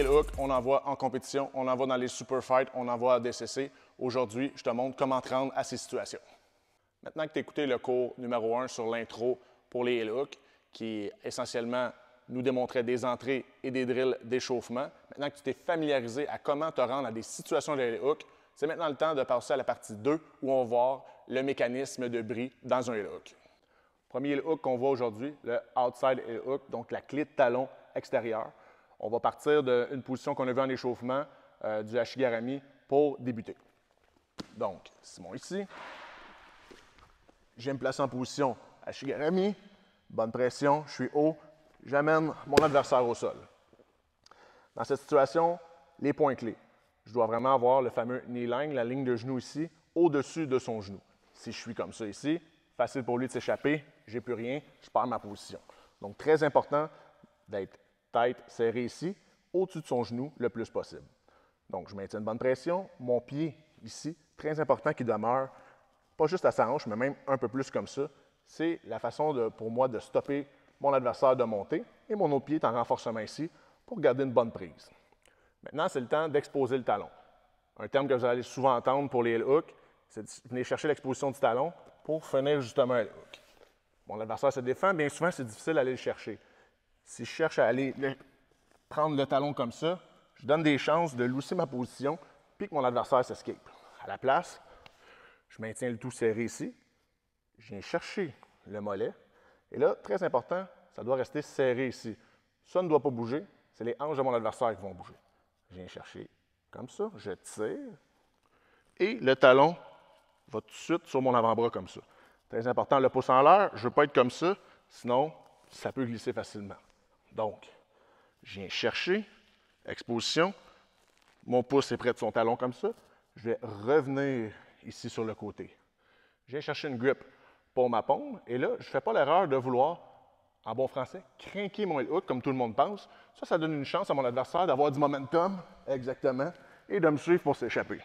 heel hook, on en voit en compétition, on en voit dans les super fights, on en voit à DCC. Aujourd'hui, je te montre comment te rendre à ces situations. Maintenant que tu as écouté le cours numéro 1 sur l'intro pour les heel hooks, qui essentiellement nous démontrait des entrées et des drills d'échauffement, maintenant que tu t'es familiarisé à comment te rendre à des situations de heel hook, c'est maintenant le temps de passer à la partie 2 où on va voir le mécanisme de bris dans un heel hook. Premier heel hook qu'on voit aujourd'hui, le outside heel hook, donc la clé de talon extérieure. On va partir d'une position qu'on a vue en échauffement du Ashigarami pour débuter. Donc, Simon ici. Je viens me placer en position Ashigarami. Bonne pression, je suis haut. J'amène mon adversaire au sol. Dans cette situation, les points clés. Je dois vraiment avoir le fameux knee line, la ligne de genou ici, au-dessus de son genou. Si je suis comme ça ici, facile pour lui de s'échapper, je n'ai plus rien, je perds ma position. Donc, très important d'être tête serrée ici, au-dessus de son genou le plus possible. Donc, je maintiens une bonne pression. Mon pied ici, très important qu'il demeure, pas juste à sa hanche, mais même un peu plus comme ça. C'est la façon pour moi de stopper mon adversaire de monter et mon autre pied est en renforcement ici pour garder une bonne prise. Maintenant, c'est le temps d'exposer le talon. Un terme que vous allez souvent entendre pour les heel hooks, c'est de venir chercher l'exposition du talon pour finir justement un heel hook. Mon adversaire se défend, bien souvent, c'est difficile d'aller le chercher. Si je cherche à aller prendre le talon comme ça, je donne des chances de lousser ma position puis que mon adversaire s'escape. À la place, je maintiens le tout serré ici. Je viens chercher le mollet. Et là, très important, ça doit rester serré ici. Ça ne doit pas bouger. C'est les hanches de mon adversaire qui vont bouger. Je viens chercher comme ça, je tire. Et le talon va tout de suite sur mon avant-bras comme ça. Très important, le pouce en l'air. Je ne veux pas être comme ça, sinon ça peut glisser facilement. Donc, je viens chercher, exposition. Mon pouce est près de son talon comme ça. Je vais revenir ici sur le côté. Je viens chercher une grip pour ma paume. Et là, je ne fais pas l'erreur de vouloir, en bon français, crinquer mon heel hook comme tout le monde pense. Ça donne une chance à mon adversaire d'avoir du momentum, exactement, et de me suivre pour s'échapper.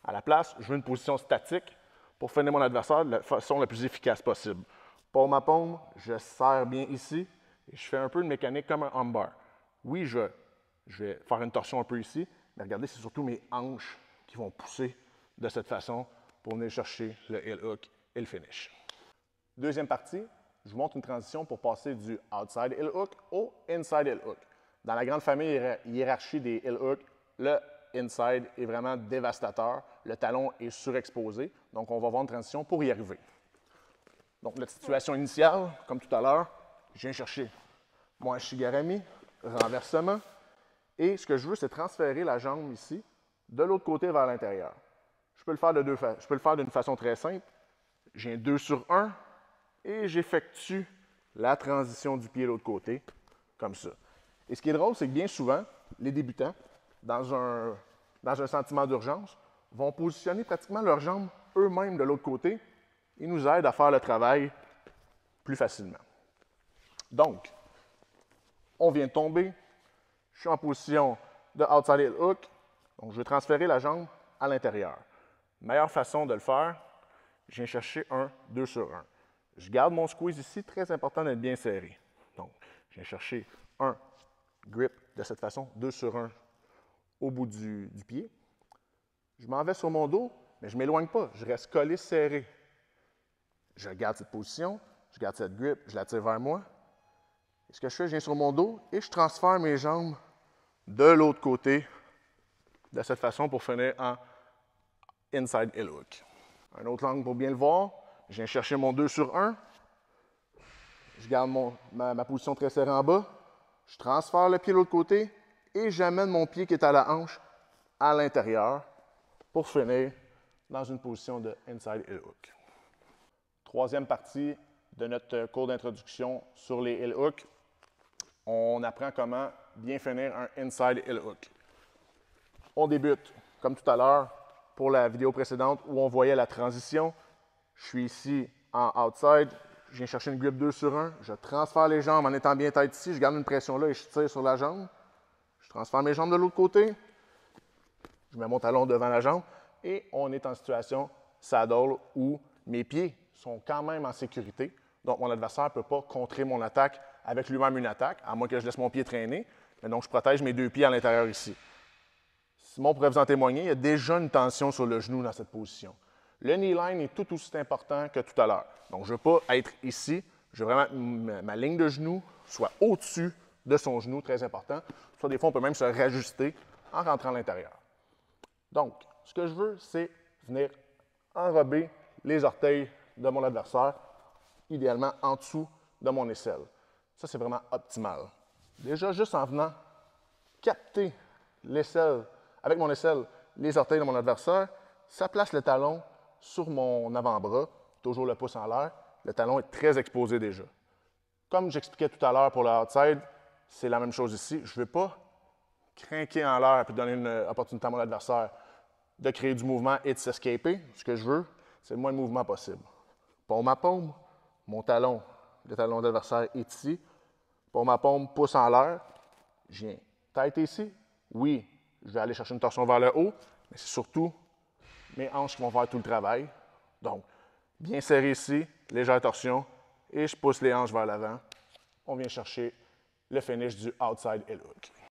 À la place, je veux une position statique pour finir mon adversaire de la façon la plus efficace possible. Pour ma paume, je serre bien ici et je fais un peu de mécanique comme un armbar. Oui, je vais faire une torsion un peu ici, mais regardez, c'est surtout mes hanches qui vont pousser de cette façon pour venir chercher le heel hook et le finish. Deuxième partie, je vous montre une transition pour passer du outside heel hook au inside heel hook. Dans la grande famille hiérarchie des heel hooks, le inside est vraiment dévastateur. Le talon est surexposé. Donc, on va voir une transition pour y arriver. Donc, notre situation initiale, comme tout à l'heure, je viens chercher mon Ashigarami, renversement. Et ce que je veux, c'est transférer la jambe ici, de l'autre côté vers l'intérieur. Je peux le faire d'une façon très simple. J'ai un 2 sur 1 et j'effectue la transition du pied de l'autre côté, comme ça. Et ce qui est drôle, c'est que bien souvent, les débutants, dans un sentiment d'urgence, vont positionner pratiquement leurs jambes eux-mêmes de l'autre côté et nous aident à faire le travail plus facilement. Donc, on vient de tomber. Je suis en position de outside heel hook. Donc, je vais transférer la jambe à l'intérieur. Meilleure façon de le faire, je viens chercher un 2 sur 1. Je garde mon squeeze ici, très important d'être bien serré. Donc, je viens chercher un grip de cette façon, 2 sur 1 au bout du pied. Je m'en vais sur mon dos, mais je ne m'éloigne pas. Je reste collé, serré. Je garde cette position, je garde cette grip, je la tire vers moi. Et ce que je fais, je viens sur mon dos et je transfère mes jambes de l'autre côté de cette façon pour finir en inside heel hook. Un autre angle pour bien le voir. Je viens chercher mon 2 sur 1. Je garde ma position très serrée en bas. Je transfère le pied de l'autre côté et j'amène mon pied qui est à la hanche à l'intérieur pour finir dans une position de inside heel hook. Troisième partie de notre cours d'introduction sur les heel hooks. On apprend comment bien finir un inside heel hook. On débute, comme tout à l'heure, pour la vidéo précédente où on voyait la transition. Je suis ici en outside, je viens chercher une grip 2 sur 1, je transfère les jambes en étant bien tête ici, je garde une pression là et je tire sur la jambe. Je transfère mes jambes de l'autre côté, je mets mon talon devant la jambe et on est en situation saddle où mes pieds sont quand même en sécurité. Donc, mon adversaire ne peut pas contrer mon attaque avec lui-même une attaque, à moins que je laisse mon pied traîner. Et donc, je protège mes deux pieds à l'intérieur ici. Simon pourrait vous en témoigner, il y a déjà une tension sur le genou dans cette position. Le knee line est tout aussi important que tout à l'heure. Donc, je ne veux pas être ici. Je veux vraiment que ma ligne de genou soit au-dessus de son genou, très important. Soit des fois, on peut même se rajuster en rentrant à l'intérieur. Donc, ce que je veux, c'est venir enrober les orteils de mon adversaire, idéalement en dessous de mon aisselle. Ça, c'est vraiment optimal. Déjà, juste en venant capter l'aisselle, avec mon aisselle, les orteils de mon adversaire, ça place le talon sur mon avant-bras, toujours le pouce en l'air. Le talon est très exposé déjà. Comme j'expliquais tout à l'heure pour le outside, c'est la même chose ici. Je ne veux pas crinquer en l'air et donner une opportunité à mon adversaire de créer du mouvement et de s'escaper. Ce que je veux, c'est le moins de mouvement possible. Paume à paume, mon talon, le talon de l'adversaire est ici. Paume à paume, pouce en l'air. Je viens tête ici. Oui, je vais aller chercher une torsion vers le haut, mais c'est surtout mes hanches qui vont faire tout le travail. Donc, bien serré ici, légère torsion, et je pousse les hanches vers l'avant. On vient chercher le finish du outside heel hook.